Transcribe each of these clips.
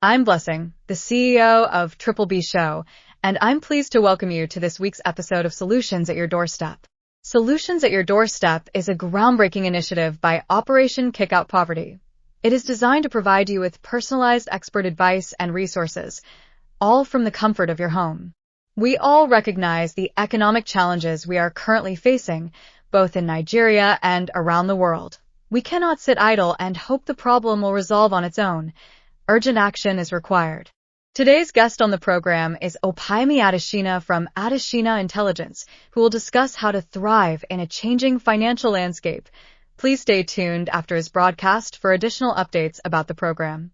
I'm Blessing, the CEO of Triple B Show, and I'm pleased to welcome you to this week's episode of Solutions at Your Doorstep. Solutions at Your Doorstep is a groundbreaking initiative by Operation Kick Out Poverty. It is designed to provide you with personalized expert advice and resources, all from the comfort of your home. We all recognize the economic challenges we are currently facing, both in Nigeria and around the world. We cannot sit idle and hope the problem will resolve on its own. Urgent action is required. Today's guest on the program is Opayemi Adeshina from Adeshina Intelligence, who will discuss how to thrive in a changing financial landscape. Please stay tuned after his broadcast for additional updates about the program.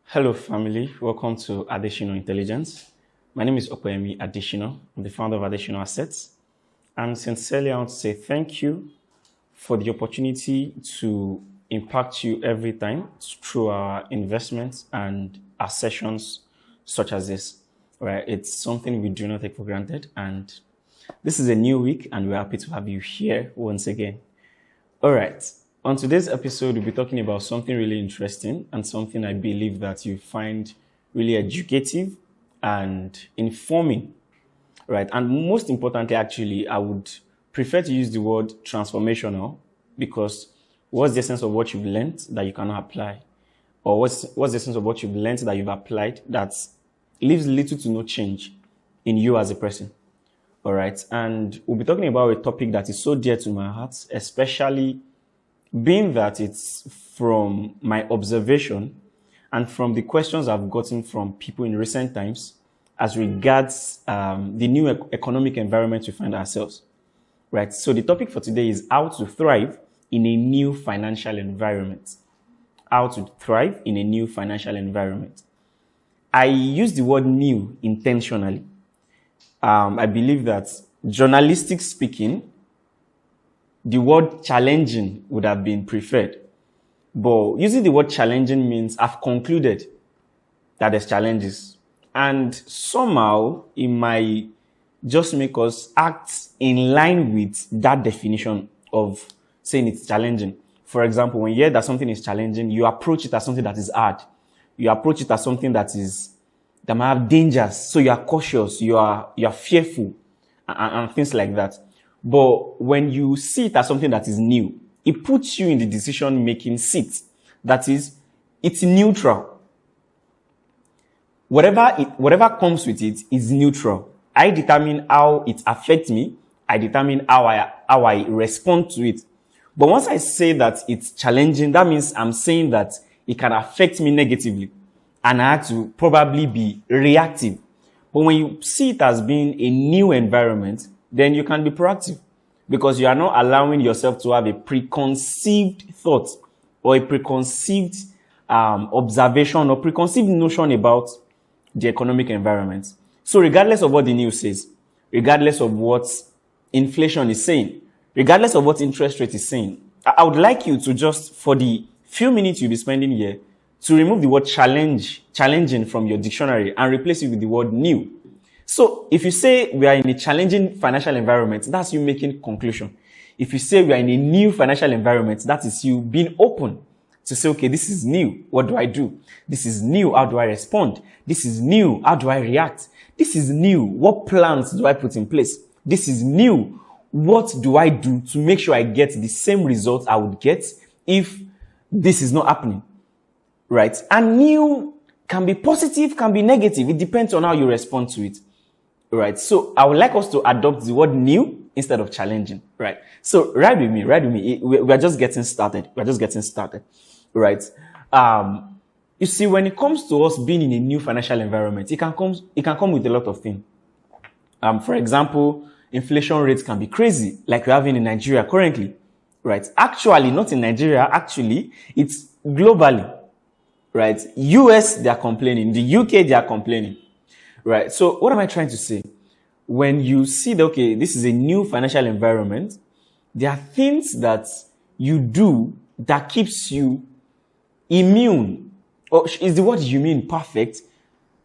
Hello, family. Welcome to Adeshina Intelligence. My name is Opayemi Adeshina. I'm the founder of Adeshina Assets. And sincerely, I want to say thank you for the opportunity to impact you every time through our investments and our sessions such as this. Right? It's something we do not take for granted. And this is a new week, and we're happy to have you here once again. All right. On today's episode, we'll be talking about something really interesting and something I believe that you find really educative and informing. Right? And most importantly, actually, I would prefer to use the word transformational, because what's the essence of what you've learned that you cannot apply? Or what's the essence of what you've learned that you've applied that leaves little to no change in you as a person? All right. And we'll be talking about a topic that is so dear to my heart, especially being that it's from my observation and from the questions I've gotten from people in recent times as regards the new economic environment we find ourselves. Right. So the topic for today is how to thrive in a new financial environment. How to thrive in a new financial environment. I use the word new intentionally. I believe that journalistic speaking, the word challenging would have been preferred. But using the word challenging means I've concluded that there's challenges. And somehow it might just make us act in line with that definition of saying it's challenging. For example, when you hear that something is challenging, you approach it as something that is hard. You approach it as something that might have dangers. So you are cautious, you are fearful, and things like that. But when you see it as something that is new, it puts you in the decision-making seat. That is, it's neutral. Whatever comes with it is neutral. I determine how it affects me. I determine how I respond to it. But once I say that it's challenging, that means I'm saying that it can affect me negatively. And I have to probably be reactive. But when you see it as being a new environment, then you can be proactive. Because you are not allowing yourself to have a preconceived thought or a preconceived observation or preconceived notion about the economic environment. So regardless of what the news says, regardless of what inflation is saying, regardless of what interest rate is saying, I would like you to just, for the few minutes you'll be spending here, to remove the word challenging from your dictionary and replace it with the word new. So if you say we are in a challenging financial environment, that's you making conclusion. If you say we are in a new financial environment, that is you being open to say, okay, this is new. What do I do? This is new. How do I respond? This is new. How do I react? This is new. What plans do I put in place? This is new. What do I do to make sure I get the same result I would get if this is not happening? Right? And new can be positive, can be negative. It depends on how you respond to it. Right? So I would like us to adopt the word new instead of challenging. Right? So ride with me. We're just getting started. Right? You see, when it comes to us being in a new financial environment, it can come with a lot of things. For example, inflation rates can be crazy, like we're having in Nigeria currently, right? Actually, not in Nigeria. Actually, it's globally, right? US, they are complaining. The UK, they are complaining, right? So what am I trying to say? When you see that, okay, this is a new financial environment, there are things that you do that keeps you immune, or is the word immune perfect?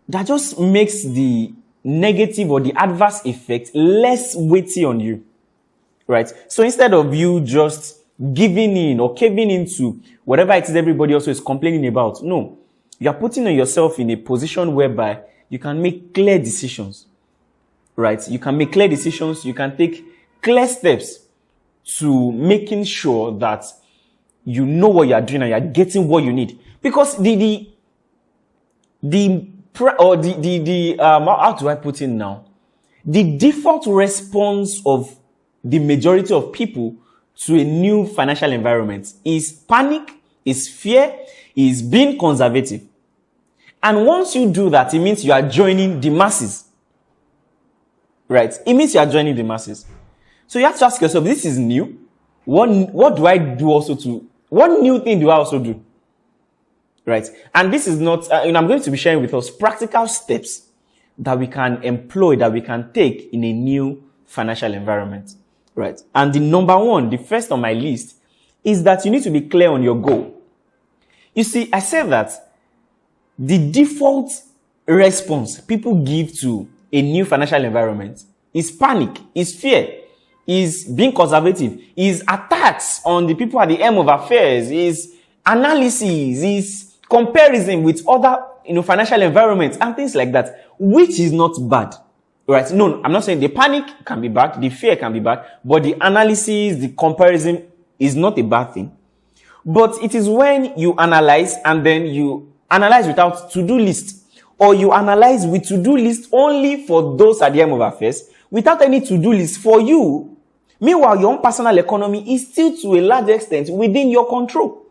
That just makes the negative or the adverse effect less weighty on you, right? So instead of you just giving in or caving into whatever it is everybody also is complaining about, no, You are putting yourself in a position whereby you can make clear decisions, right? You can make clear decisions. You can take clear steps to making sure that you know what you are doing and you are getting what you need. Because how do I put it now? The default response of the majority of people to a new financial environment is panic, is fear, is being conservative. And once you do that, it means you are joining the masses. Right? It means you are joining the masses. So you have to ask yourself, this is new. What do I do also what new thing do I also do? Right? And this is not, I'm going to be sharing with us practical steps that we can employ, that we can take in a new financial environment. Right? And the number one, the first on my list, is that you need to be clear on your goal. You see, I said that the default response people give to a new financial environment is panic, is fear, is being conservative, is attacks on the people at the helm of affairs, is analysis, is comparison with other financial environments and things like that, which is not bad. Right? No, I'm not saying the panic can be bad, the fear can be bad, but the analysis, the comparison is not a bad thing. But it is when you analyze and then you analyze without to-do list, or you analyze with to-do list only for those at the helm of affairs, without any to-do list for you. Meanwhile, your own personal economy is still to a large extent within your control.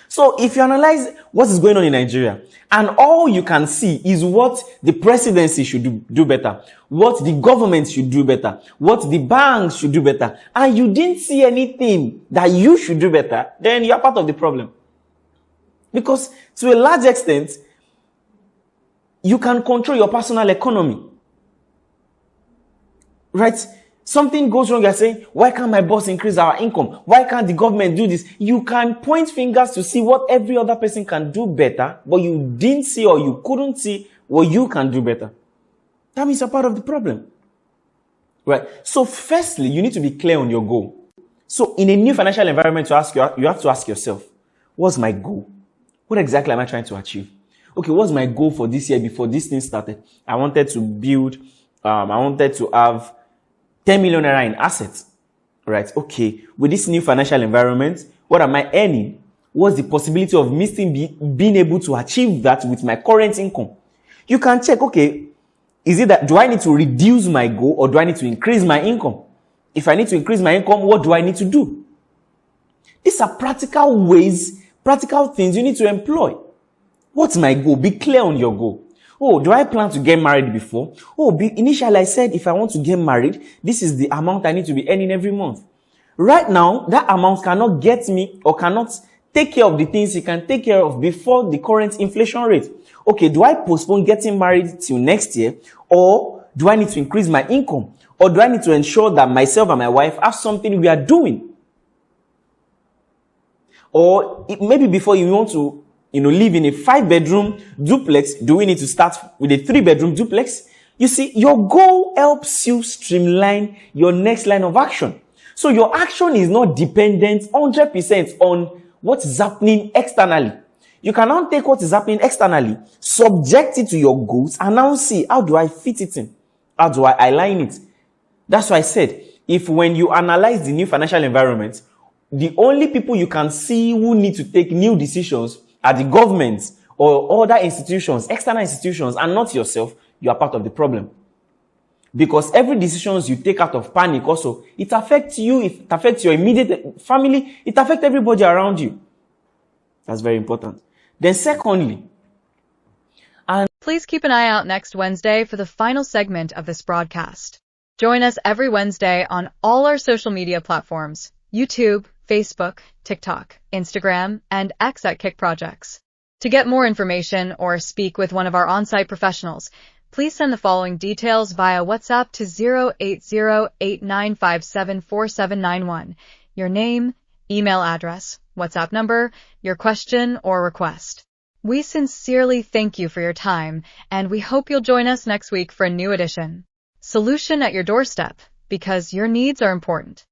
So if you analyze what is going on in Nigeria, and all you can see is what the presidency should do better, what the government should do better, what the banks should do better, and you didn't see anything that you should do better, then you are part of the problem. Because to a large extent, you can control your personal economy. Right? Something goes wrong, you're saying, why can't my boss increase our income? Why can't the government do this? You can point fingers to see what every other person can do better, but you didn't see or you couldn't see what you can do better. That means you're part of the problem. Right? So firstly, you need to be clear on your goal. So in a new financial environment, you have to ask yourself, what's my goal? What exactly am I trying to achieve? Okay, what's my goal for this year before this thing started? I wanted to build, I wanted to have 10 million naira in assets, right? Okay, with this new financial environment, what am I earning? What's the possibility of me still being able to achieve that with my current income? You can check, okay, is it that, do I need to reduce my goal or do I need to increase my income? If I need to increase my income, what do I need to do? These are practical ways, practical things you need to employ. What's my goal? Be clear on your goal. Oh, do I plan to get married before? Oh, initially I said if I want to get married, this is the amount I need to be earning every month. Right now, that amount cannot get me or cannot take care of the things you can take care of before the current inflation rate. Okay, do I postpone getting married till next year? Or do I need to increase my income? Or do I need to ensure that myself and my wife have something we are doing? Or maybe before you want to live in a 5-bedroom duplex, do we need to start with a 3-bedroom duplex? You see, your goal helps you streamline your next line of action. So your action is not dependent 100% on what is happening externally. You can now take what is happening externally, subject it to your goals, and now see, how do I fit it in? How do I align it? That's why I said, if when you analyze the new financial environment, the only people you can see who need to take new decisions are the government or other institutions, external institutions, and not yourself, you are part of the problem. Because every decision you take out of panic also, it affects you, it affects your immediate family, it affects everybody around you. That's very important. Then secondly, please keep an eye out next Wednesday for the final segment of this broadcast. Join us every Wednesday on all our social media platforms, YouTube, Facebook, TikTok, Instagram, and X at Kick Projects. To get more information or speak with one of our on-site professionals, please send the following details via WhatsApp to 08089574791. Your name, email address, WhatsApp number, your question or request. We sincerely thank you for your time, and we hope you'll join us next week for a new edition. Solution at your doorstep, because your needs are important.